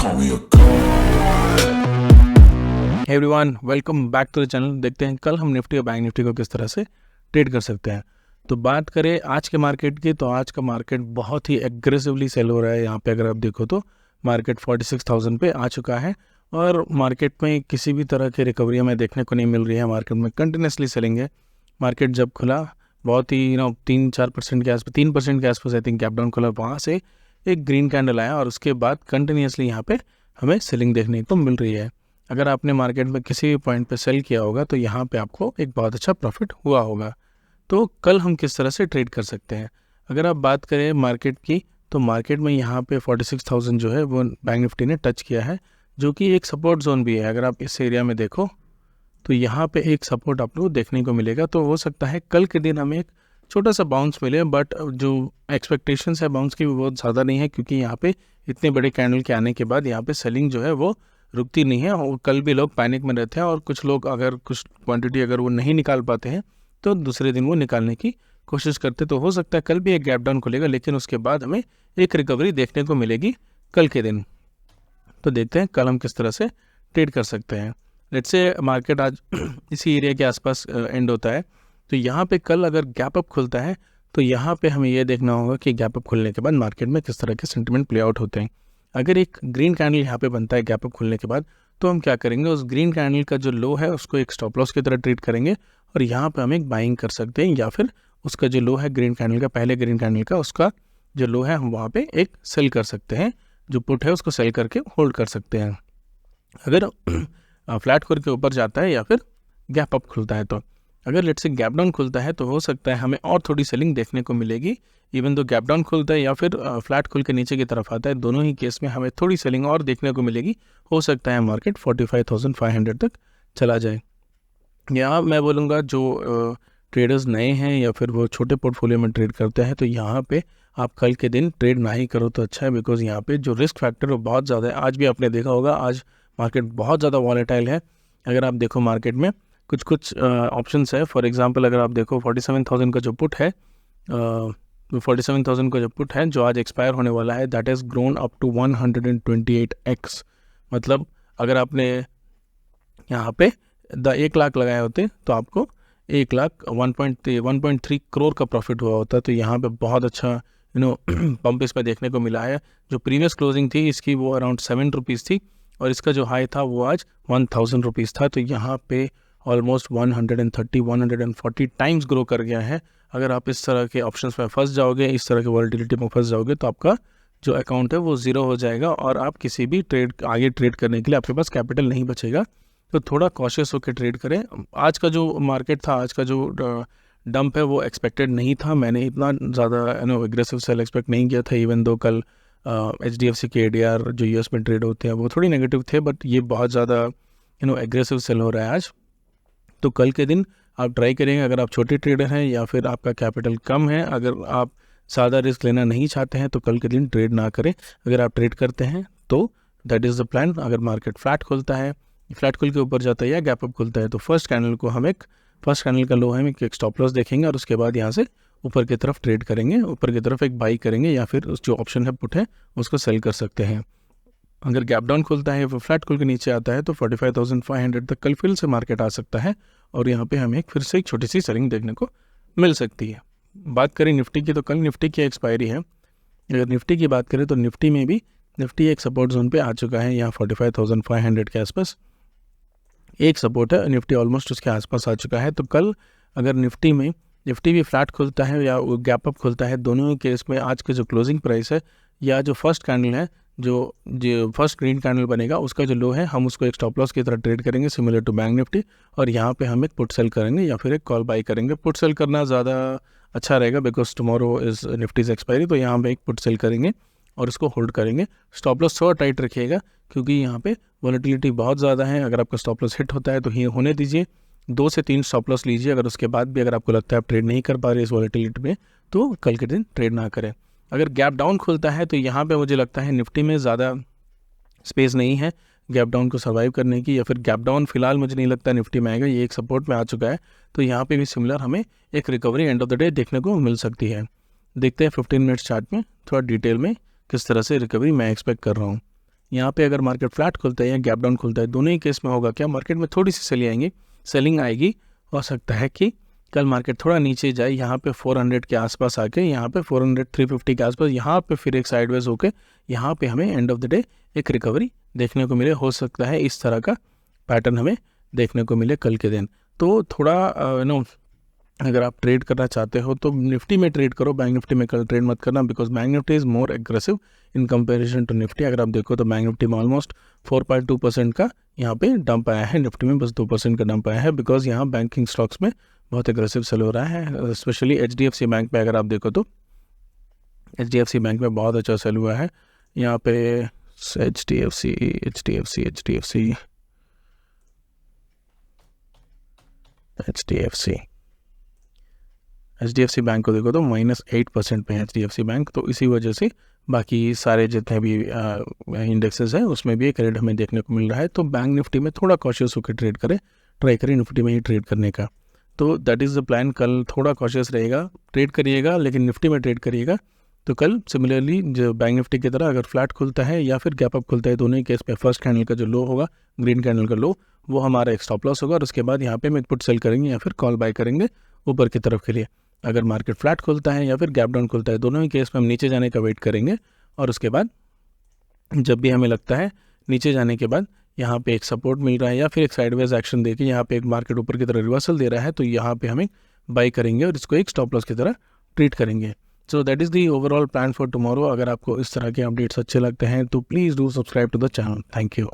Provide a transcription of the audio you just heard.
call me a god. Everyone welcome back to the channel. देखते हैं कल हम निफ्टी और बैंक निफ्टी को किस तरह से ट्रेड कर सकते हैं। तो बात करें आज के मार्केट की, तो आज का मार्केट बहुत ही एग्रेसिवली सेल हो रहा है। यहाँ पे अगर आप देखो तो मार्केट 46,000 पे आ चुका है और मार्केट में किसी भी तरह की रिकवरी हमें देखने को नहीं मिल रही है। मार्केट में कंटिन्यूसली सेलिंग है। मार्केट जब खुला बहुत ही 3-4% के आसपास, 3% के आसपास आई थिंक गैप डाउन खुला, वहाँ से एक ग्रीन कैंडल आया और उसके बाद कंटिन्यूसली यहाँ पे हमें सेलिंग देखने को मिल रही है। अगर आपने मार्केट में किसी भी पॉइंट पे सेल किया होगा तो यहाँ पे आपको एक बहुत अच्छा प्रॉफिट हुआ होगा। तो कल हम किस तरह से ट्रेड कर सकते हैं, अगर आप बात करें मार्केट की, तो मार्केट में यहाँ पे 46,000 जो है वो बैंक निफ्टी ने टच किया है, जो कि एक सपोर्ट जोन भी है। अगर आप इस एरिया में देखो तो यहाँ पे एक सपोर्ट आपको देखने को मिलेगा। तो हो सकता है कल के दिन हमें एक छोटा सा बाउंस मिले, बट जो एक्सपेक्टेशंस है बाउंस की वो बहुत ज़्यादा नहीं है, क्योंकि यहाँ पे इतने बड़े कैंडल के आने के बाद यहाँ पे सेलिंग जो है वो रुकती नहीं है। और कल भी लोग पैनिक में रहते हैं और कुछ लोग अगर कुछ क्वांटिटी अगर वो नहीं निकाल पाते हैं तो दूसरे दिन वो निकालने की कोशिश करते। तो हो सकता है कल भी एक गैप डाउन खुलेगा, लेकिन उसके बाद हमें एक रिकवरी देखने को मिलेगी कल के दिन। तो देखते हैं कल हम किस तरह से ट्रेड कर सकते हैं। लेट्स से मार्केट आज इसी एरिया के आसपास एंड होता है, तो यहाँ पे कल अगर गैप अप खुलता है तो यहाँ पे हमें ये देखना होगा कि गैप अप खुलने के बाद मार्केट में किस तरह के सेंटिमेंट प्ले आउट होते हैं। अगर एक ग्रीन कैंडल यहाँ पे बनता है गैप अप खुलने के बाद, तो हम क्या करेंगे, उस ग्रीन कैंडल का जो लो है उसको एक स्टॉप लॉस की तरह ट्रीट करेंगे और यहाँ पे हम एक बाइंग कर सकते हैं, या फिर उसका जो लो है ग्रीन कैंडल का, पहले ग्रीन कैंडल का उसका जो लो है हम वहाँ पे एक सेल कर सकते हैं, जो पुट है उसको सेल करके होल्ड कर सकते हैं। अगर फ्लैट करके ऊपर जाता है या फिर गैप अप खुलता है, तो अगर लेट्स से गैप डाउन खुलता है तो हो सकता है हमें और थोड़ी सेलिंग देखने को मिलेगी। इवन तो गैप डाउन खुलता है या फिर फ्लैट खुल के नीचे की तरफ आता है, दोनों ही केस में हमें थोड़ी सेलिंग और देखने को मिलेगी। हो सकता है मार्केट 45,500 तक चला जाए। यहाँ मैं बोलूँगा जो ट्रेडर्स नए हैं या फिर वो छोटे पोर्टफोलियो में ट्रेड करते हैं, तो यहाँ पे आप कल के दिन ट्रेड ना ही करो तो अच्छा है, बिकॉज यहाँ पे जो रिस्क फैक्टर वो बहुत ज़्यादा है। आज भी आपने देखा होगा, आज मार्केट बहुत ज़्यादा वॉलेटाइल है। अगर आप देखो मार्केट में कुछ ऑप्शंस है, फॉर एग्जांपल अगर आप देखो 47,000 का जो पुट है, 47,000 का जो पुट है जो आज एक्सपायर होने वाला है, that is grown up to 128x। मतलब अगर आपने यहाँ पे 1 लाख लगाए होते तो आपको 1 लाख 1.3 करोड़ का प्रॉफिट हुआ होता। तो यहाँ पे बहुत अच्छा पंप इस पर देखने को मिला है। जो प्रीवियस क्लोजिंग थी इसकी वो अराउंड 7 रुपीज़ थी और इसका जो हाई था वो आज 1,000 रुपीज़ था। तो यहाँ पे ऑलमोस्ट 130-140 टाइम्स ग्रो कर गया है। अगर आप इस तरह के ऑप्शंस में फंस जाओगे, इस तरह के वॉलेटिलिटी में फंस जाओगे, तो आपका जो अकाउंट है वो ज़ीरो हो जाएगा और आप किसी भी आगे ट्रेड करने के लिए आपके पास कैपिटल नहीं बचेगा। तो थोड़ा कॉशियस होकर ट्रेड करें। आज का जो मार्केट था, आज का जो डंप है वो एक्सपेक्टेड नहीं था। मैंने इतना ज़्यादा एग्रेसिव सेल एक्सपेक्ट नहीं किया था। इवन दो कल HDFC के ADR जो US में ट्रेड होते हैं वो थोड़ी नेगेटिव थे, बट ये बहुत ज़्यादा एग्रेसिव सेल हो रहा है आज। तो कल के दिन आप ट्राई करेंगे, अगर आप छोटे ट्रेडर हैं या फिर आपका कैपिटल कम है, अगर आप ज़्यादा रिस्क लेना नहीं चाहते हैं तो कल के दिन ट्रेड ना करें। अगर आप ट्रेड करते हैं तो दैट इज़ द प्लान। अगर मार्केट फ्लैट खुलता है, फ्लैट खुल के ऊपर जाता है या गैप अप खुलता है, तो फर्स्ट कैंडल का लो है एक स्टॉप लॉस देखेंगे और उसके बाद यहाँ से ऊपर की तरफ ट्रेड करेंगे, ऊपर की तरफ एक बाई करेंगे, या फिर उस जो ऑप्शन है पुट है उसको सेल कर सकते हैं। अगर गैप डाउन खुलता है या फिर फ्लैट खुल के नीचे आता है तो 45,500 तक कल फिर से मार्केट आ सकता है और यहाँ पे हमें फिर से एक छोटी सी सेलिंग देखने को मिल सकती है। बात करें निफ्टी की, तो कल निफ्टी की एक्सपायरी है। अगर निफ्टी की बात करें तो निफ्टी में भी निफ्टी एक सपोर्ट जोन पे आ चुका है। यहाँ 45,500 के आसपास एक सपोर्ट है, निफ्टी ऑलमोस्ट उसके आसपास आ चुका है। तो कल अगर निफ्टी भी फ्लैट खुलता है या गैप अप खुलता है, दोनों ही केस में आज के जो क्लोजिंग प्राइस है या जो फर्स्ट कैंडल है, जो फर्स्ट ग्रीन कैंडल बनेगा उसका जो लो है, हम उसको एक स्टॉप लॉस की तरह ट्रेड करेंगे सिमिलर टू बैंक निफ्टी, और यहाँ पे हम एक पुट सेल करेंगे या फिर एक कॉल बाई करेंगे। पुट सेल करना ज़्यादा अच्छा रहेगा बिकॉज टुमारो इज़ निफ्टीज एक्सपायरी। तो यहाँ पे एक पुट सेल करेंगे और इसको होल्ड करेंगे। स्टॉप लॉस थोड़ा टाइट रखिएगा क्योंकि यहाँ पे वॉलेटिलिटी बहुत ज़्यादा है। अगर आपका स्टॉप लॉस हिट होता है तो ही होने दीजिए, 2 से 3 स्टॉप लॉस लीजिए। अगर उसके बाद भी अगर आपको लगता है आप ट्रेड नहीं कर पा रहे इस वॉलेटिलिटी में, तो कल के दिन ट्रेड ना करें। अगर गैप डाउन खुलता है तो यहाँ पे मुझे लगता है निफ्टी में ज़्यादा स्पेस नहीं है गैप डाउन को सर्वाइव करने की, या फिर गैप डाउन फिलहाल मुझे नहीं लगता निफ्टी में आएगा। ये एक सपोर्ट में आ चुका है, तो यहाँ पे भी सिमिलर हमें एक recovery end of the day देखने को मिल सकती है। देखते हैं 15 मिनट्स चार्ट में थोड़ा डिटेल में किस तरह से रिकवरी मैं एक्सपेक्ट कर रहा हूँ। यहाँ पे अगर मार्केट फ्लैट खुलता है या गैप डाउन खुलता है, दोनों ही केस में होगा क्या, मार्केट में थोड़ी सी सेलिंग आएगी। हो सकता है कि कल मार्केट थोड़ा नीचे जाए, यहाँ पे 400 के आसपास आके, यहाँ पे 400 350 के आसपास, यहाँ पे फिर एक साइडवेज होके यहाँ पे हमें एंड ऑफ द डे एक रिकवरी देखने को मिले। हो सकता है इस तरह का पैटर्न हमें देखने को मिले कल के दिन। तो थोड़ा अगर आप ट्रेड करना चाहते हो तो निफ्टी में ट्रेड करो, बैंक निफ्टी में कल ट्रेड मत करना, because bank Nifty is more aggressive in comparison to Nifty. अगर आप देखो तो बैंक निफ्टी में ऑलमोस्ट 4.2% का यहाँ पे डंप आया है, निफ्टी में बस 2% का डंप आया है, बिकॉज यहाँ बैंकिंग स्टॉक्स में बहुत एग्रेसिव सेल हो रहा है। स्पेशली HDFC बैंक पे अगर आप देखो तो HDFC बैंक में बहुत अच्छा सेल हुआ है। यहाँ पे HDFC बैंक को देखो तो -8% पे है HDFC बैंक। तो इसी वजह से बाकी सारे जितने भी इंडेक्सेस हैं उसमें भी एक रेड हमें देखने को मिल रहा है। तो बैंक निफ्टी में थोड़ा कॉशियस होकर ट्राई करें निफ्टी में ही ट्रेड करने का। तो दैट इज़ द प्लान। कल थोड़ा कॉशियस रहेगा, ट्रेड करिएगा, लेकिन निफ्टी में ट्रेड करिएगा। तो कल सिमिलरली जो बैंक निफ्टी की तरह अगर फ्लैट खुलता है या फिर गैप अप खुलता है, दोनों ही केस पे फर्स्ट कैंडल का जो लो होगा, ग्रीन कैंडल का लो, वो हमारा एक स्टॉप लॉस होगा, और उसके बाद यहाँ पे हम पुट सेल करेंगे या फिर कॉल बाय करेंगे ऊपर की तरफ के लिए। अगर मार्केट फ्लैट खुलता है या फिर गैप डाउन खुलता है, दोनों ही केस में हम नीचे जाने का वेट करेंगे, और उसके बाद जब भी हमें लगता है नीचे जाने के बाद यहाँ पे एक सपोर्ट मिल रहा है या फिर एक साइडवेज एक्शन देके यहाँ पे एक मार्केट ऊपर की तरह रिवर्सल दे रहा है, तो यहाँ पे हमें बाई करेंगे और इसको एक स्टॉप लॉस की तरह ट्रीट करेंगे। So that is the overall plan for tomorrow. अगर आपको इस तरह के अपडेट्स अच्छे लगते हैं तो please do subscribe to the channel. Thank you.